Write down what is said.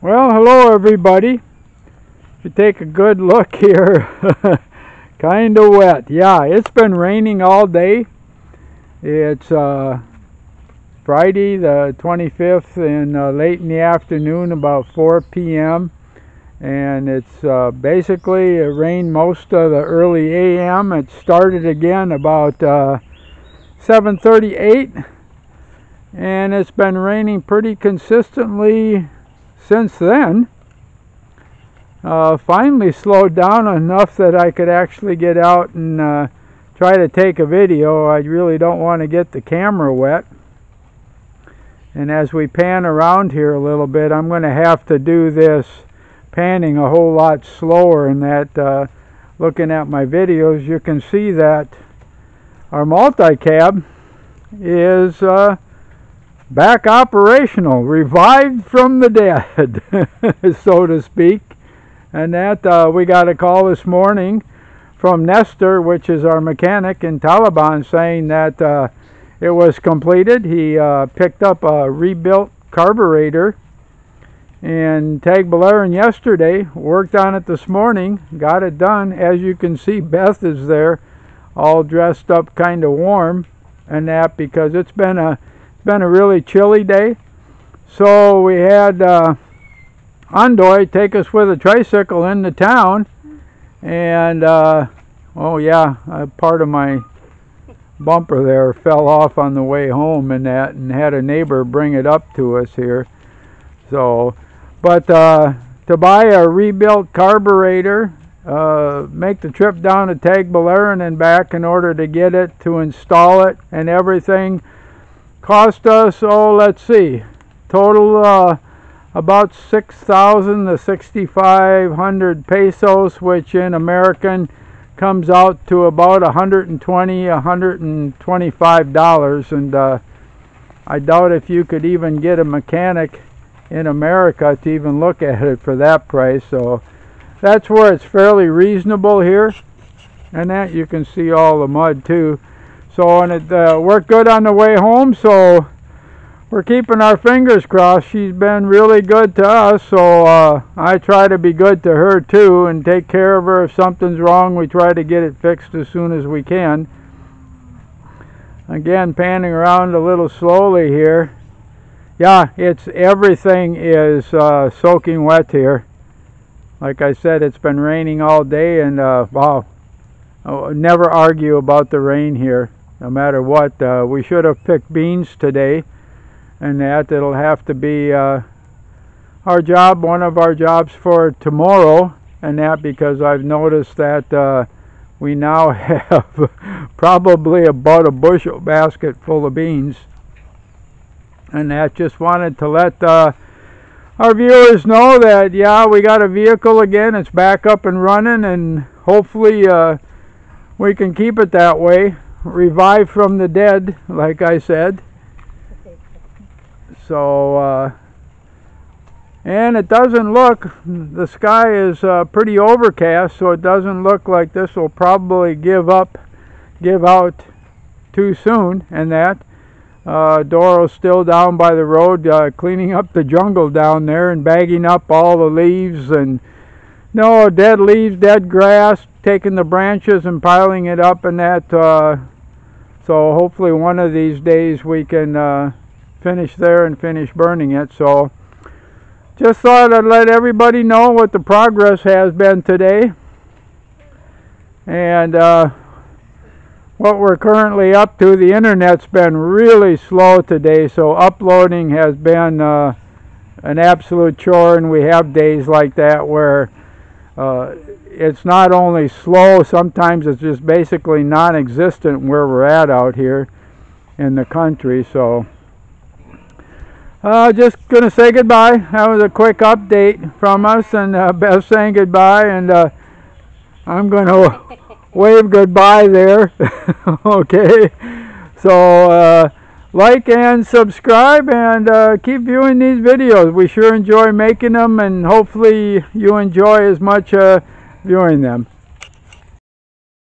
Well, hello everybody. If you take a good look here, kind of wet. Yeah, it's been raining all day. It's Friday the 25th and late in the afternoon, about 4 p.m. And it's basically it rained most of the early a.m. It started again about 7:38, and it's been raining pretty consistently since then. Finally slowed down enough that I could actually get out and try to take a video. I really don't want to get the camera wet. And as we pan around here a little bit, I'm going to have to do this panning a whole lot slower, and that looking at my videos you can see that our multicab is back operational, revived from the dead, so to speak. And that we got a call this morning from Nestor, which is our mechanic in Taliban, saying that it was completed. He picked up a rebuilt carburetor in Tagbilaran yesterday, worked on it this morning, got it done. As you can see, Beth is there all dressed up kind of warm, and that because it's been a really chilly day. So we had Andoy take us with a tricycle into town, and oh yeah, part of my bumper there fell off on the way home, and that, and had a neighbor bring it up to us here. So but to buy a rebuilt carburetor, make the trip down to Tagbilaran and back in order to get it, to install it and everything, cost us, let's see, total about 6,000 to 6,500 pesos, which in American comes out to about $120, $125. And I doubt if you could even get a mechanic in America to even look at it for that price. So that's where it's fairly reasonable here. And that you can see all the mud too. So, and it worked good on the way home, so we're keeping our fingers crossed. She's been really good to us, so I try to be good to her too and take care of her. If something's wrong, we try to get it fixed as soon as we can. Again, panning around a little slowly here. Yeah, everything is soaking wet here. Like I said, it's been raining all day, and wow, I'll never argue about the rain here. No matter what, we should have picked beans today, and it'll have to be our job, one of our jobs for tomorrow, and that because I've noticed that we now have probably about a bushel basket full of beans. And that just wanted to let our viewers know that, yeah, we got a vehicle again. It's back up and running, and hopefully we can keep it that way. Revived from the dead, like I said. So and it doesn't look, the sky is pretty overcast, so it doesn't look like this will probably give out too soon. And that Doro's still down by the road cleaning up the jungle down there and bagging up all the leaves and dead leaves, dead grass, taking the branches and piling it up, and that so hopefully one of these days we can finish there and finish burning it. So just thought I'd let everybody know what the progress has been today, and what we're currently up to. The internet's been really slow today, so uploading has been an absolute chore, and we have days like that where it's not only slow, sometimes it's just basically non-existent where we're at out here in the country. So just gonna say goodbye. That was a quick update from us, and Beth saying goodbye, and I'm gonna wave goodbye there. Okay, so like and subscribe, and keep viewing these videos. We sure enjoy making them, and hopefully you enjoy as much viewing them.